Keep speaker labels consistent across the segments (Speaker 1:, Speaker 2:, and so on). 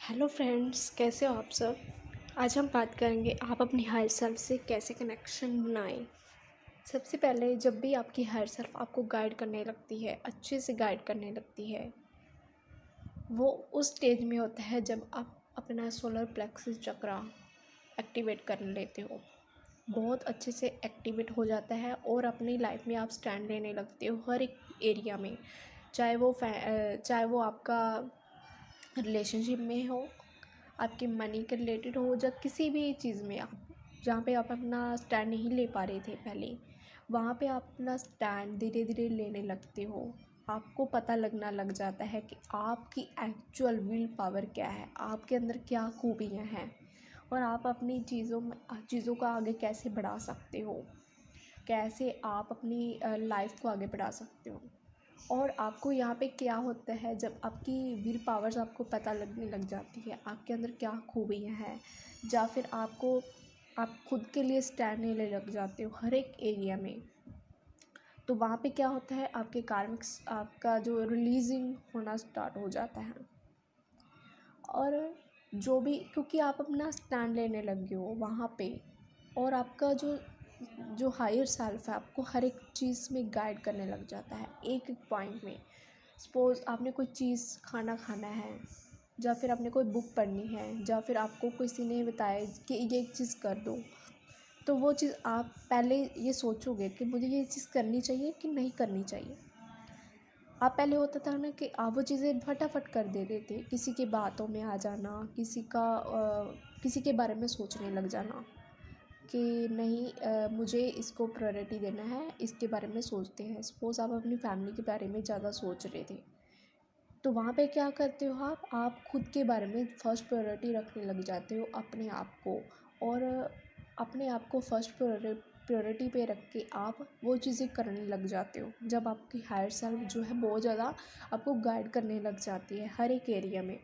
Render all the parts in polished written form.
Speaker 1: Hello friends, कैसे हो आप सब। आज हम बात करेंगे आप अपनी हायर सेल्फ से कैसे कनेक्शन बनाएं। सबसे पहले जब भी आपकी हायर सेल्फ आपको गाइड करने लगती है, अच्छे से गाइड करने लगती है, वो उस स्टेज में होता है जब आप अपना सोलर प्लेक्सस चक्रा एक्टिवेट कर लेते हो। बहुत अच्छे से एक्टिवेट हो जाता है और अपनी लाइफ में आप स्टैंड लेने लगते हो हर एक एरिया में, चाहे वो आपका रिलेशनशिप में हो, आपके मनी के रिलेटेड हो, या किसी भी चीज़ में आप जहाँ पे आप अपना स्टैंड नहीं ले पा रहे थे पहले, वहाँ पे आप अपना स्टैंड धीरे धीरे लेने लगते हो। आपको पता लगना लग जाता है कि आपकी एक्चुअल विल पावर क्या है, आपके अंदर क्या खूबियाँ हैं और आप अपनी चीज़ों को आगे कैसे बढ़ा सकते हो, कैसे आप अपनी लाइफ को आगे बढ़ा सकते हो। और आपको यहाँ पे क्या होता है, जब आपकी विल पावर्स आपको पता लगने लग जाती है आपके अंदर क्या खूबियाँ हैं, या फिर आप खुद के लिए स्टैंड लेने लग जाते हो हर एक एरिया में, तो वहाँ पे क्या होता है, आपके कार्मिक्स आपका जो रिलीजिंग होना स्टार्ट हो जाता है। और जो भी, क्योंकि आप अपना स्टैंड लेने लग गए हो वहाँ पे, और आपका जो जो हायर सेल्फ है आपको हर एक चीज़ में गाइड करने लग जाता है। एक एक पॉइंट में, सपोज़ आपने कोई चीज़ खाना है, या फिर आपने कोई बुक पढ़नी है, या फिर आपको किसी ने बताया कि ये एक चीज़ कर दो, तो वो चीज़ आप पहले ये सोचोगे कि मुझे ये चीज़ करनी चाहिए कि नहीं करनी चाहिए। आप पहले होता था ना कि आप वो चीज़ें फटाफट कर देते थे, किसी की बातों में आ जाना, किसी के बारे में सोचने लग जाना कि नहीं, मुझे इसको प्रायोरिटी देना है, इसके बारे में सोचते हैं। सपोज़ आप अपनी फैमिली के बारे में ज़्यादा सोच रहे थे, तो वहाँ पे क्या करते हो आप खुद के बारे में फ़र्स्ट प्रायोरिटी रखने लग जाते हो अपने आप को, और अपने आप को फ़र्स्ट प्रायोरिटी पे रख के आप वो चीज़ें करने लग जाते हो, जब आपकी हायर सेल्फ जो है बहुत ज़्यादा आपको गाइड करने लग जाती है हर एक एरिया में।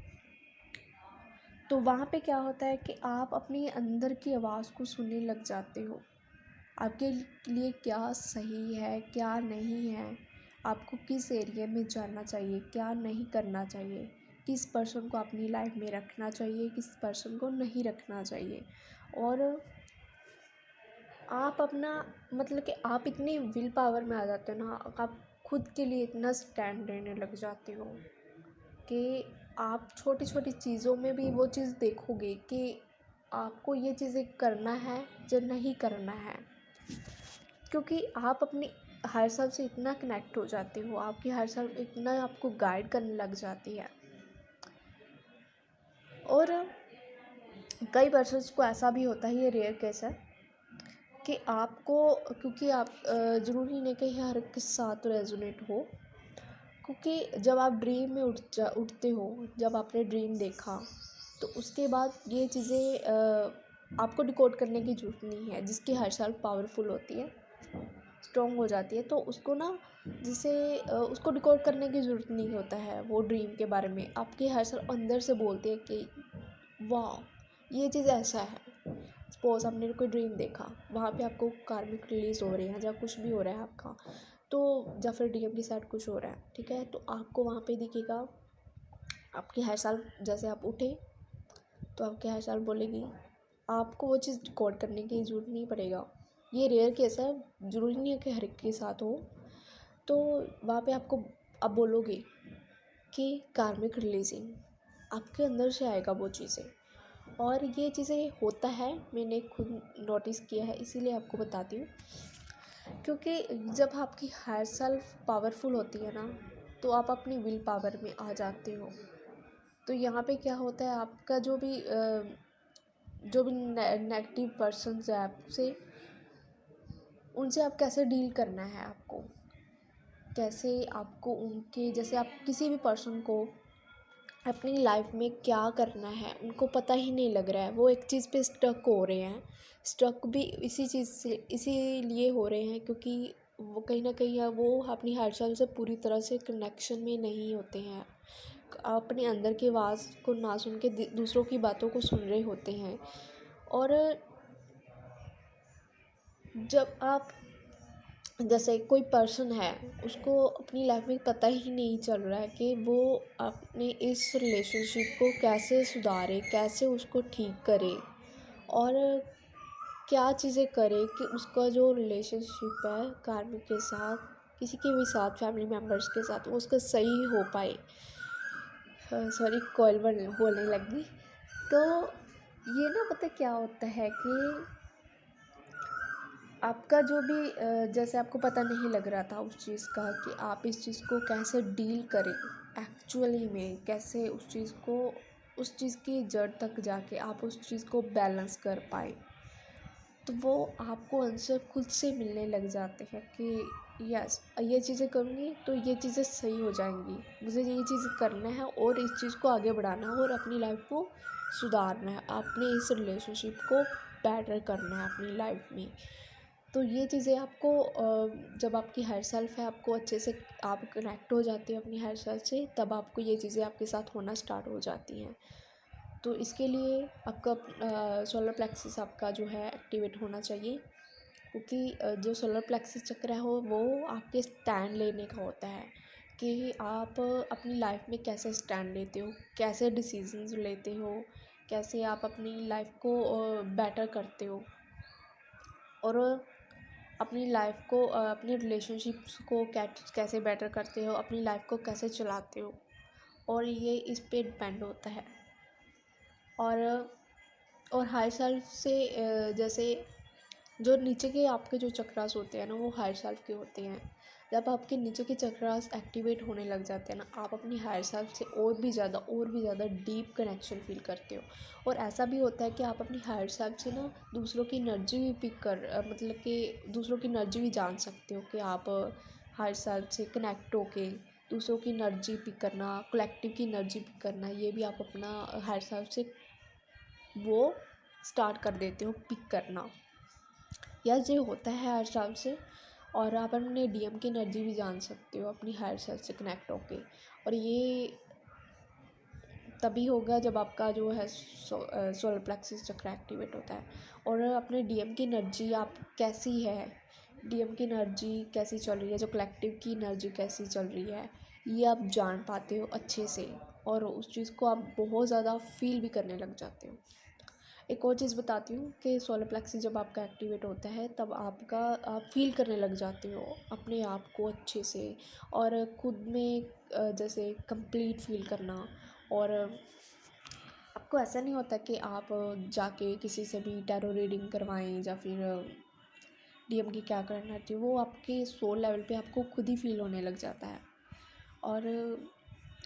Speaker 1: तो वहाँ पे क्या होता है कि आप अपनी अंदर की आवाज़ को सुनने लग जाते हो, आपके लिए क्या सही है क्या नहीं है, आपको किस एरिया में जाना चाहिए क्या नहीं करना चाहिए, किस पर्सन को अपनी लाइफ में रखना चाहिए किस पर्सन को नहीं रखना चाहिए। और आप अपना, मतलब कि आप इतनी विल पावर में आ जाते हो ना, आप खुद के लिए इतना स्टैंड लेने लग जाते हो कि आप छोटी छोटी चीज़ों में भी वो चीज़ देखोगे कि आपको ये चीज़ें करना है या नहीं करना है, क्योंकि आप अपनी हायर सेल्फ से इतना कनेक्ट हो जाते हो, आपकी हायर सेल्फ इतना आपको गाइड करने लग जाती है। और कई पर्सन्स को ऐसा भी होता है, ये रेयर केस है, कि आपको, क्योंकि आप ज़रूरी नहीं कि हर एक के साथ रेजोनेट हो, क्योंकि जब आप ड्रीम में उठते हो, जब आपने ड्रीम देखा, तो उसके बाद ये चीज़ें आपको डिकोड करने की ज़रूरत नहीं है। जिसकी हायर सेल्फ पावरफुल होती है, स्ट्रॉन्ग हो जाती है, तो उसको ना, जिसे उसको डिकोड करने की ज़रूरत नहीं होता है। वो ड्रीम के बारे में आपकी हायर सेल्फ अंदर से बोलती है कि वाह ये चीज़ ऐसा है। सपोज़ आपने कोई ड्रीम देखा, वहाँ पे आपको कार्मिक रिलीज़ हो रहे हैं या कुछ भी हो रहा है आपका, तो या फिर डीएम के साथ कुछ हो रहा है, ठीक है, तो आपको वहाँ पे दिखेगा आपकी हायर सेल्फ। जैसे आप उठे तो आपकी हायर सेल्फ बोलेगी, आपको वो चीज़ डिकोड करने की ज़रूरत नहीं पड़ेगा। ये रेयर केस है, ज़रूरी नहीं है कि हर एक के साथ हो। तो वहाँ पे आपको आप बोलोगे कि कार्मिक रिलीजिंग, आपके अंदर से आएगा वो चीज़ें। और ये चीज़ें होता है, मैंने खुद नोटिस किया है, इसीलिए आपको बताती हूँ। क्योंकि जब आपकी हायर सेल्फ पावरफुल होती है ना, तो आप अपनी विल पावर में आ जाते हो। तो यहाँ पे क्या होता है, आपका जो भी नेगेटिव पर्सन्स है आपसे, उनसे आप कैसे डील करना है, आपको कैसे, आपको उनके, जैसे आप किसी भी पर्सन को अपनी लाइफ में क्या करना है उनको पता ही नहीं लग रहा है, वो एक चीज़ पे स्टक हो रहे हैं। स्टक भी इसी चीज़ से इसीलिए हो रहे हैं क्योंकि वो कहीं ना कहीं वो अपनी हालचाल से पूरी तरह से कनेक्शन में नहीं होते हैं, अपने अंदर की आवाज़ को ना सुन के दूसरों की बातों को सुन रहे होते हैं। और जब आप जैसे कोई पर्सन है, उसको अपनी लाइफ में पता ही नहीं चल रहा है कि वो अपने इस रिलेशनशिप को कैसे सुधारे, कैसे उसको ठीक करे, और क्या चीज़ें करे कि उसका जो रिलेशनशिप है कार्मिक के साथ, किसी के भी साथ, फैमिली मेम्बर्स के साथ, वो उसका सही हो पाए। सॉरी, कॉल बोलने लगी। तो ये ना, पता क्या होता है कि आपका जो भी जैसे आपको पता नहीं लग रहा था उस चीज़ का कि आप इस चीज़ को कैसे डील करें, एक्चुअली में कैसे उस चीज़ को, उस चीज़ की जड़ तक जाके आप उस चीज़ को बैलेंस कर पाए, तो वो आपको आंसर खुद से मिलने लग जाते हैं कि यस, ये चीज़ें करूँगी तो ये चीज़ें सही हो जाएंगी, मुझे ये चीज़ करना है और इस चीज़ को आगे बढ़ाना है और अपनी लाइफ को सुधारना है, अपने इस रिलेशनशिप को बेटर करना है अपनी लाइफ में। तो ये चीज़ें आपको जब आपकी हायर सेल्फ है, आपको अच्छे से आप कनेक्ट हो जाते हैं अपनी हायर सेल्फ से, तब आपको ये चीज़ें आपके साथ होना स्टार्ट हो जाती हैं। तो इसके लिए आपका सोलर प्लेक्सस आपका जो है एक्टिवेट होना चाहिए, क्योंकि जो सोलर प्लेक्सस चक्र है वो आपके स्टैंड लेने का होता है कि आप अपनी लाइफ में कैसे स्टैंड लेते हो, कैसे डिसीजंस लेते हो, कैसे आप अपनी लाइफ को बेटर करते हो, और अपनी लाइफ को अपनी रिलेशनशिप्स को कैसे बेटर करते हो, अपनी लाइफ को कैसे चलाते हो, और ये इस पे डिपेंड होता है। और हायर सेल्फ से जैसे जो नीचे के आपके जो चक्रास होते हैं ना, वो हायर सेल्फ के होते हैं। जब आपके नीचे के चक्रास एक्टिवेट होने लग जाते हैं ना, आप अपनी हायर सेल्फ से और भी ज़्यादा डीप कनेक्शन फील करते हो। और ऐसा भी होता है कि आप अपनी हायर सेल्फ से ना दूसरों की एनर्जी भी पिक मतलब कि दूसरों की एनर्जी भी जान सकते हो कि आप हायर सेल्फ से कनेक्ट होके दूसरों की एनर्जी पिक करना, कलेक्टिव की एनर्जी पिक करना, ये भी आप अपना हायर सेल्फ से वो स्टार्ट कर देते हो पिक करना। यह ये होता है हायर सेल्फ से। और आप अपने डीएम की एनर्जी भी जान सकते हो अपनी हायर सेल्फ से कनेक्ट होके, और ये तभी होगा जब आपका जो है सोलर प्लेक्सस चक्र एक्टिवेट होता है। और अपने डीएम की एनर्जी आप कैसी है, डीएम की एनर्जी कैसी चल रही है, जो कलेक्टिव की एनर्जी कैसी चल रही है, ये आप जान पाते हो अच्छे से, और उस चीज़ को आप बहुत ज़्यादा फील भी करने लग जाते हो। एक और चीज़ बताती हूँ कि सोलर प्लेक्सस जब आपका एक्टिवेट होता है, तब आप फील करने लग जाते हो अपने आप को अच्छे से, और खुद में जैसे कंप्लीट फील करना। और आपको ऐसा नहीं होता कि आप जाके किसी से भी टैरो रीडिंग करवाएं या फिर डीएम की क्या करना चाहिए, वो आपके सोल लेवल पे आपको खुद ही फील होने लग जाता है। और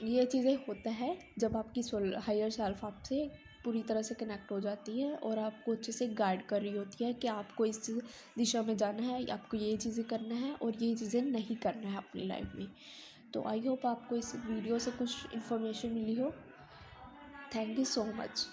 Speaker 1: ये चीज़ें होता है जब आपकी सोल हायर सेल्फ आपसे पूरी तरह से कनेक्ट हो जाती है और आपको अच्छे से गाइड कर रही होती है कि आपको इस दिशा में जाना है, आपको ये चीज़ें करना है और ये चीज़ें नहीं करना है अपनी लाइफ में। तो आई होप आपको इस वीडियो से कुछ इन्फॉर्मेशन मिली हो। Thank you so much.